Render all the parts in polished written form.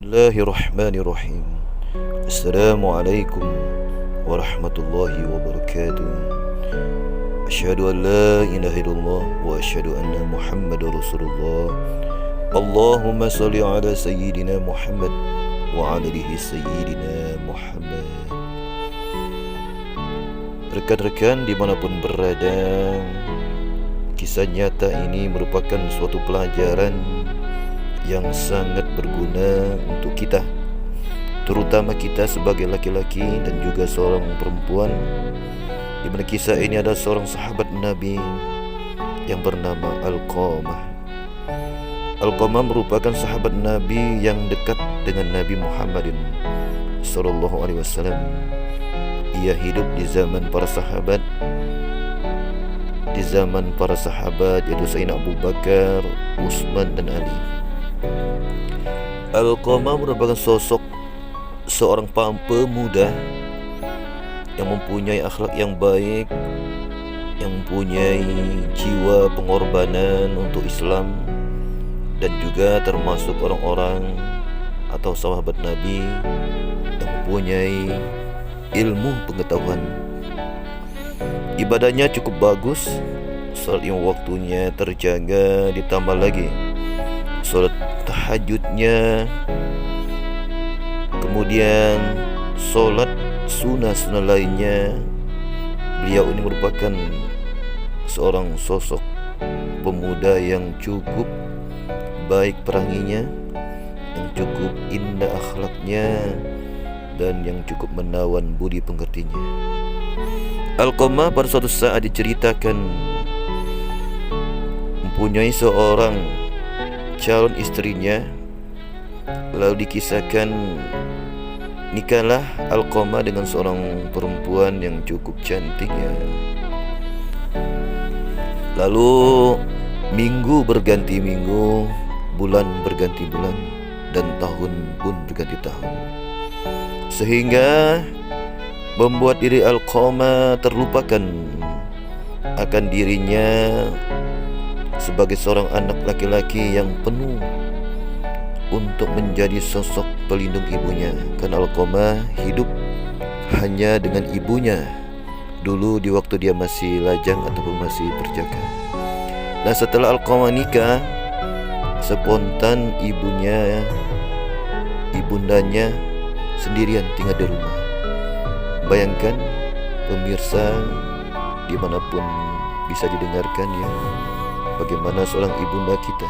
Bismillahirrahmanirrahim. Assalamualaikum warahmatullahi wabarakatuh. Asyhadu an la ilaha illallah wa asyhadu anna Muhammadar Rasulullah. Allahumma salli ala sayyidina Muhammad wa ala alihi sayyidina Muhammad. Rekan-rekan dimanapun berada, kisah nyata ini merupakan suatu pelajaran yang sangat berguna untuk kita, terutama kita sebagai laki-laki dan juga seorang perempuan, di mana kisah ini adalah seorang sahabat Nabi yang bernama Alqamah. Alqamah merupakan sahabat Nabi yang dekat dengan Nabi Muhammadin sallallahu alaihi wasallam. Ia hidup di zaman para sahabat, yaitu Sayyidina Abu Bakar, Utsman dan Ali. Alqamah merupakan sosok seorang pemuda yang mempunyai akhlak yang baik, yang mempunyai jiwa pengorbanan untuk Islam, dan juga termasuk orang-orang atau sahabat Nabi yang mempunyai ilmu pengetahuan. Ibadahnya cukup bagus, salat yang waktunya terjaga, ditambah lagi salat tahajudnya, kemudian solat sunnah-sunnah lainnya. Beliau ini merupakan seorang sosok pemuda yang cukup baik peranginya, yang cukup indah akhlaknya, dan yang cukup menawan budi pengertinya. Alqamah pada suatu saat diceritakan mempunyai seorang calon istrinya, lalu dikisahkan nikahlah Alqamah dengan seorang perempuan yang cukup cantiknya. Lalu minggu berganti minggu, bulan berganti bulan, dan tahun pun berganti tahun, sehingga membuat diri Alqamah terlupakan akan dirinya sebagai seorang anak laki-laki yang penuh untuk menjadi sosok pelindung ibunya. Karena Alqamah hidup hanya dengan ibunya dulu di waktu dia masih lajang ataupun masih perjaka. Nah, setelah Alqamah nikah, spontan ibundanya sendirian tinggal di rumah. Bayangkan pemirsa dimanapun bisa didengarkan ya, bagaimana seorang ibunda kita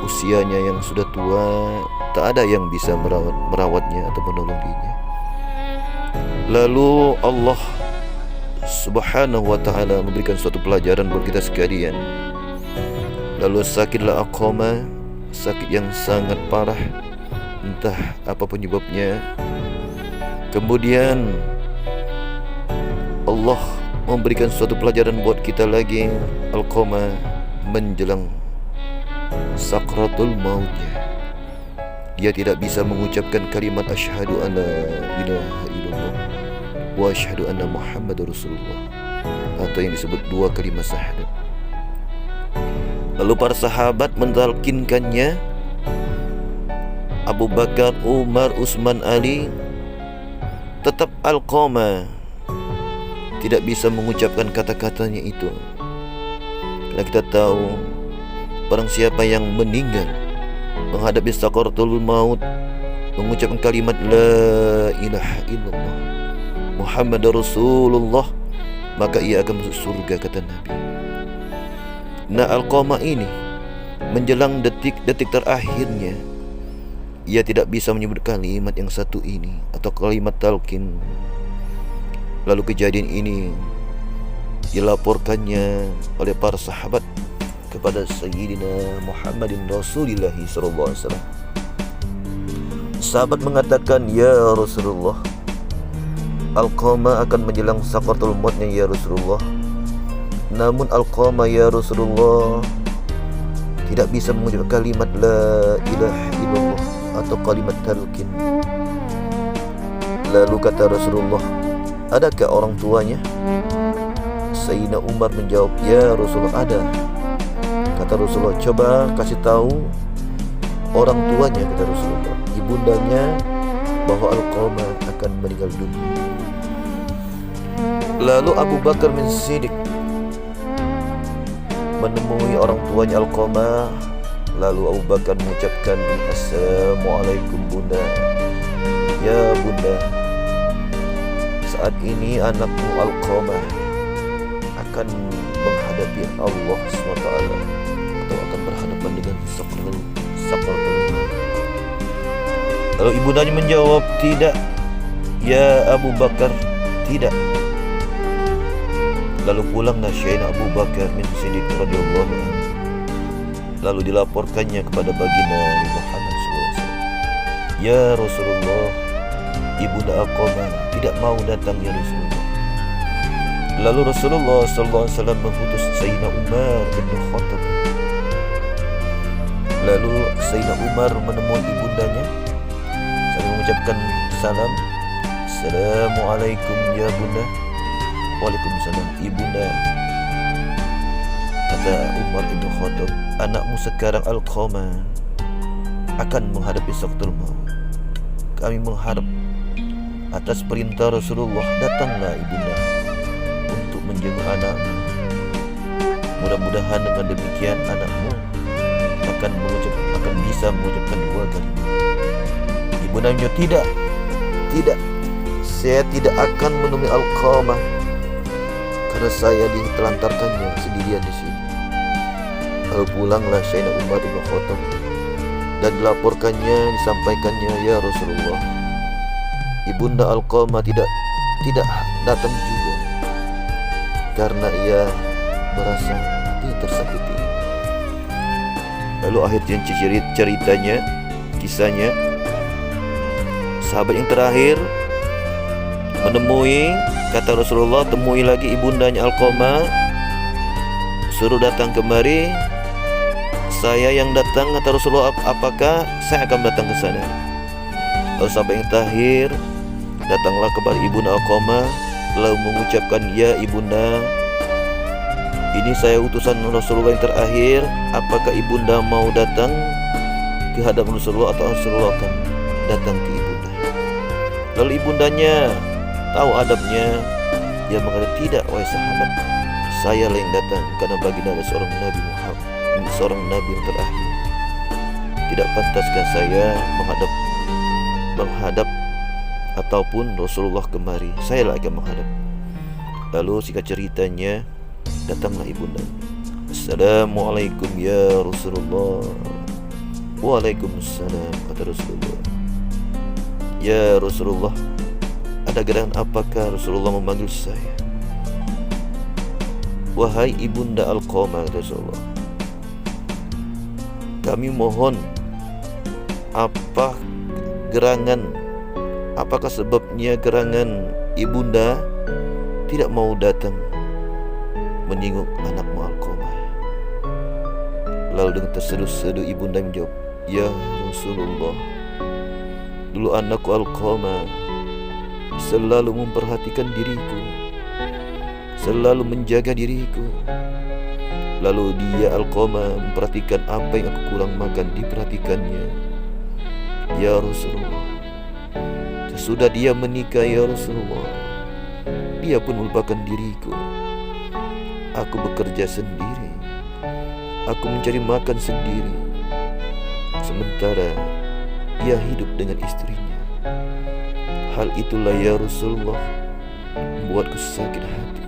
usianya yang sudah tua, tak ada yang bisa merawatnya atau menolong dirinya. Lalu Allah Subhanahu wa ta'ala memberikan suatu pelajaran buat kita sekalian. Lalu sakitlah Alqamah, sakit yang sangat parah, entah apa penyebabnya. Kemudian Allah memberikan suatu pelajaran buat kita lagi. Alqamah menjelang sakratul mautnya, dia tidak bisa mengucapkan kalimat asyhadu an la ilaha illallah wa asyhadu anna Muhammadar Rasulullah, atau yang disebut dua kalimat syahadat. Lalu para sahabat mentalkinkannya, Abu Bakar, Umar, Utsman, Ali. Tetap Alqamah tidak bisa mengucapkan kata-katanya itu. Karena kita tahu, barang siapa yang meninggal menghadapi sakaratul maut mengucapkan kalimat la ilaha illallah Muhammadar Rasulullah, maka ia akan masuk surga, kata Nabi. Nah, Alqamah ini menjelang detik-detik terakhirnya, ia tidak bisa menyebut kalimat yang satu ini atau kalimat talqin. Lalu kejadian ini dilaporkannya oleh para sahabat kepada Sayyidina Muhammadin Rasulullah sallallahu alaihi wasallam. Sahabat mengatakan, ya Rasulullah, Alqamah akan menjelang sakaratul mautnya ya Rasulullah. Namun Alqamah ya Rasulullah tidak bisa mengucapkan kalimat la ilaha illallah atau kalimat talqin. Lalu kata Rasulullah, adakah orang tuanya? Sayyidina Umar menjawab, ya Rasulullah ada. Kata Rasulullah, coba kasih tahu orang tuanya, kata Rasulullah, ibundanya, bahwa Alqamah akan meninggal dunia. Lalu Abu Bakar bin Siddiq menemui orang tuanya Alqamah. Lalu Abu Bakar mengucapkan, "Assalamualaikum bunda. Ya bunda, saat ini anakmu Alqamah akan menghadapi Allah SWT, atau akan berhadapan dengan sakratul maut." Lalu ibundanya menjawab, "Tidak, ya Abu Bakar, tidak." Lalu pulanglah Sayyidina Abu Bakar bin Siddiq radhiyallahu anhu. Lalu dilaporkannya kepada baginda Nabi Muhammad SAW. "Ya Rasulullah, ibunda Alqamah tidak mau datang ya Rasulullah." Lalu Rasulullah SAW mengutus Sayyidina Umar bin Khattab. Lalu Sayyidina Umar menemui ibundanya sambil mengucapkan salam. "Assalamualaikum ya bunda." "Waalaikumsalam ibunda." Kata Umar bin Khattab, "Anakmu sekarang Alqamah akan menghadapi sakratul maut. Kami mengharap atas perintah Rasulullah, datanglah ibunda untuk menjenguk anakmu. Mudah-mudahan dengan demikian anakmu akan bisa mengucapkan dua kalimat." Ibundanya, "Tidak, tidak, saya tidak akan menemui Alqamah karena saya ditelantarkannya sendirian di sini." Lalu pulanglah Sayyidina Umar bin Khattab dan dilaporkannya, disampaikannya, "Ya Rasulullah, ibunda Alqamah tidak datang juga karena ia merasa hati tersakiti." Lalu akhirnya ceritanya, kisahnya, sahabat yang terakhir menemui, kata Rasulullah, "Temui lagi ibundanya Alqamah, suruh datang kemari." "Saya yang datang," kata Rasulullah, "apakah saya akan datang ke sana?" Lalu sahabat yang terakhir datanglah kepada ibunda Alqamah, lalu mengucapkan, "Ya ibunda, ini saya utusan Rasulullah yang terakhir. Apakah ibunda mau datang ke hadapan Rasulullah atau Rasulullah akan datang ke ibunda?" Lalu ibundanya tahu adabnya, dia mengatakan, "Tidak wahai sahabat, saya yang datang karena baginda adalah seorang Nabi Muhammad, seorang Nabi yang terakhir. Tidak pantaskah saya menghadap ataupun Rasulullah kemari, saya lah akan menghadap." Lalu singkat ceritanya, datanglah ibundanya. "Assalamualaikum ya Rasulullah." "Waalaikumsalam," kata Rasulullah. "Ya Rasulullah, ada gerangan apakah Rasulullah memanggil saya?" "Wahai ibunda Alqamah," kata Rasulullah, "kami mohon, apakah sebabnya gerangan ibunda tidak mau datang menyinggung anakmu Alqamah?" Lalu dengan terseduh-seduh ibunda menjawab, "Ya Rasulullah, dulu anakku Alqamah selalu memperhatikan diriku, selalu menjaga diriku. Lalu dia Alqamah memperhatikan apa yang aku kurang makan, diperhatikannya. Ya Rasulullah, sesudah dia menikah ya Rasulullah, dia pun melupakan diriku. Aku bekerja sendiri, aku mencari makan sendiri, sementara ia hidup dengan istrinya. Hal itulah ya Rasulullah membuatku sakit hati.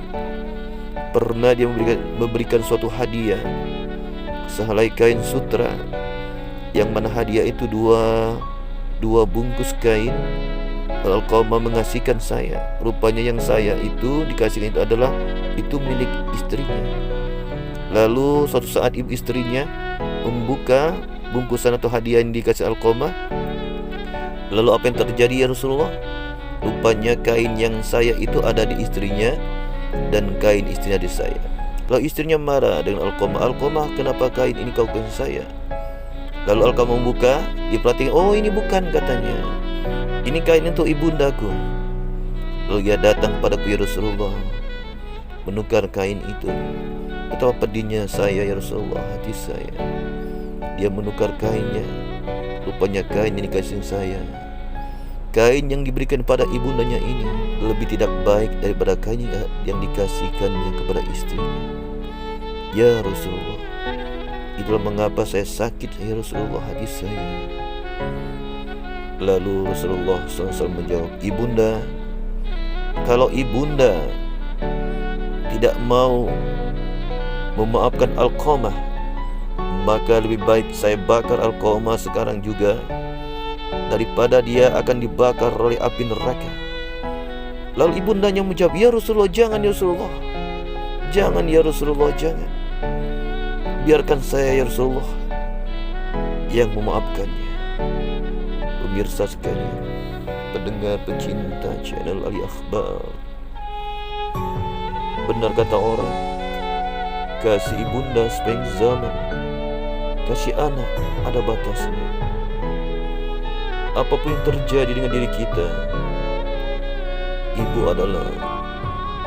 Pernah dia memberikan suatu hadiah, sehelai kain sutra, yang mana hadiah itu dua bungkus kain. Alqamah mengasihkan saya. Rupanya yang saya itu dikasihkan itu adalah milik istrinya. Lalu suatu saat ibu istrinya membuka bungkusan atau hadiah yang dikasih Alqamah. Lalu apa yang terjadi ya Rasulullah? Rupanya kain yang saya itu ada di istrinya dan kain istrinya di saya. Lalu istrinya marah dengan Alqamah. "Alqamah, kenapa kain ini kau kasih saya?" Lalu Alqamah membuka, diperhatikan, "Oh, ini bukan," katanya. "Ini kain untuk ibundaku." Lalu dia datang padaku ya Rasulullah, menukar kain itu. Betapa pedihnya saya ya Rasulullah, hati saya. Dia menukar kainnya. Rupanya kain yang dikasih saya, kain yang diberikan pada ibundanya ini lebih tidak baik daripada kain yang dikasihkannya kepada istrinya. Ya Rasulullah, itulah mengapa saya sakit ya Rasulullah hati saya. Lalu Rasulullah SAW menjawab, ibunda, kalau ibunda tidak mau memaafkan Alqamah, maka lebih baik saya bakar Alqamah sekarang juga daripada dia akan dibakar oleh api neraka. Lalu ibundanya menjawab, ya Rasulullah, jangan ya Rasulullah, jangan ya Rasulullah, jangan. Biarkan saya ya Rasulullah yang memaafkannya. Pemirsa sekalian, pendengar pecinta channel Ali Akhbar, benar kata orang, kasih ibunda sepanjang zaman, kasih anak ada batasnya. Apapun yang terjadi dengan diri kita, ibu adalah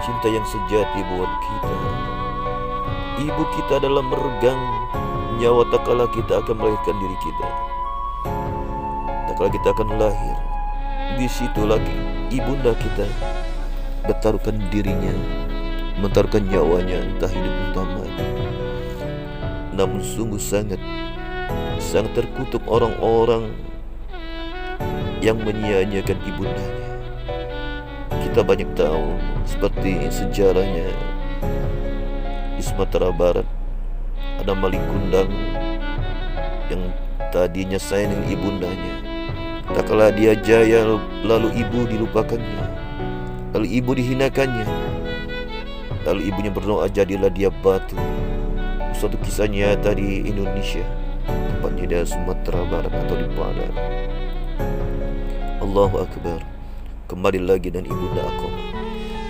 cinta yang sejati buat kita. Ibu kita adalah meregang nyawa tak kala kita akan melahirkan diri kita. Tak kala kita akan lahir, di situ lagi ibunda kita bertaruhkan dirinya, mentaruhkan nyawanya, entah hidup entah mati. Namun sungguh sangat terkutuk orang-orang yang menyia-nyiakan ibundanya. Kita banyak tahu seperti sejarahnya di Sumatera Barat, ada Malik Kundang yang tadinya sayang dengan ibundanya. Tak kala dia jaya, lalu ibu dilupakannya, lalu ibu dihinakannya, lalu ibunya berdoa jadilah dia batu. Suatu kisah nyata di Indonesia, tepatnya di Sumatera Barat atau di Padang. Allahu Akbar. Kembali lagi dan ibunda Alqamah.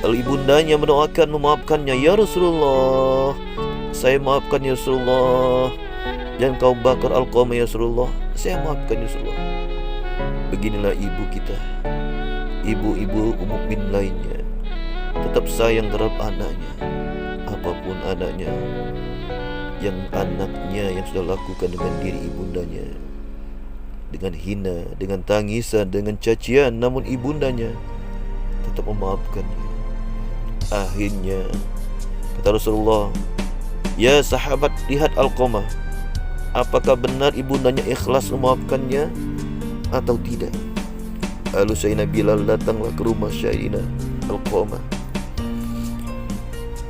Lalu ibundanya mendoakan memaafkannya, ya Rasulullah, saya maafkan ya Rasulullah, dan kau bakar Alqamah ya Rasulullah, saya maafkan ya Rasulullah. Beginilah ibu kita, ibu-ibu mukmin lainnya, tetap sayang terhadap anaknya, apapun anaknya yang sudah lakukan dengan diri ibundanya, dengan hina, dengan tangisan, dengan cacian, namun ibundanya tetap memaafkannya. Akhirnya kata Rasulullah, ya sahabat, lihat Alqamah, apakah benar ibundanya ikhlas memaafkannya atau tidak? Lalu Sayyidina Bilal datanglah ke rumah Sayyidina Alqamah.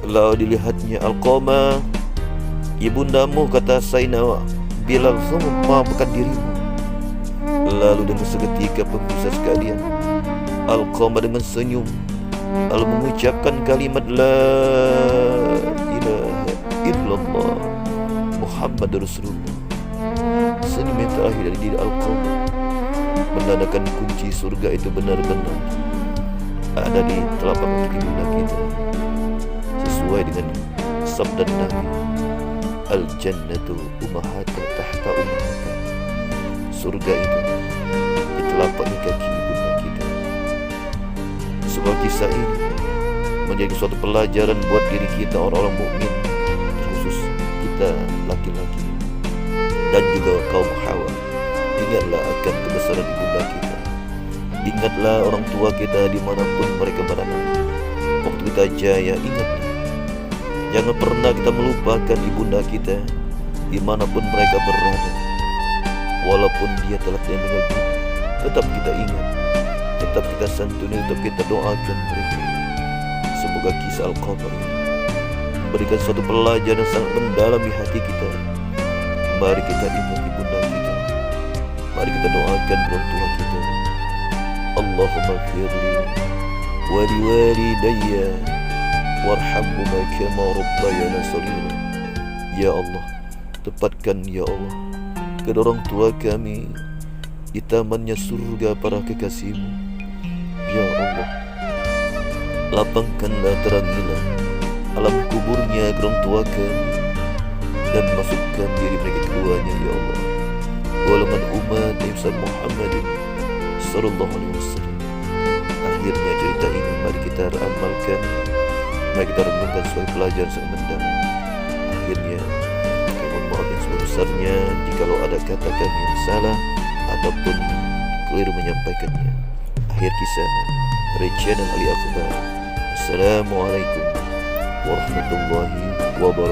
Lalu dilihatnya, Alqamah, ibundamu, kata Sayyidina Bilal, memaafkan dirimu. Lalu dengan seketika pemirsa sekalian, Alqamah dengan senyum lalu mengucapkan kalimat la ilaha illallah Muhammad Rasulullah. Senyum yang terakhir dari diri Alqamah menandakan kunci surga itu benar-benar ada di telapak kaki ibunda kita, sesuai dengan sabda Nabi, al jannatu ummahata tahta ummahata. Surga itu di telapak kaki ibunda kita. Sebuah kisah ini menjadi suatu pelajaran buat diri kita orang-orang mukmin, khusus kita laki-laki dan juga kaum hawa. Ingatlah akan kebesaran ibunda kita. Ingatlah orang tua kita dimanapun mereka berada. Waktu kita jaya, ingatlah. Jangan pernah kita melupakan ibunda kita dimanapun mereka berada. Walaupun dia telah meninggal dunia, tetap kita ingat, tetap kita santuni, tetap kita doakan mereka. Semoga kisah Alqamah ini memberikan suatu pelajaran yang sangat mendalam di hati kita. Mari kita ingat ibunda kita, mari kita doakan orang tua kita. Allahumma firli wali walidayya warhamhuma kama rabbayana shaghira. Ya Allah, tepatkan ya Allah kedua orang tua kami di tamannya surga para kekasih-Mu. Ya Allah, lapangkanlah, terangilah alam kuburnya orang tua kami, dan masukkan diri mereka keduanya ya Allah golongan umat Nabi Muhammad sallallahu alaihi wasallam. Akhirnya cerita ini mari kita amalkan, mari kita renungkan sebagai pelajaran sangat mendalam. Akhirnya mohon maaf yang sebesar-besarnya jikalau ada kata kami yang salah ataupun keliru menyampaikannya. Akhir kisah, Recian Ali Akbar. Assalamualaikum warahmatullahi wabarakatuh.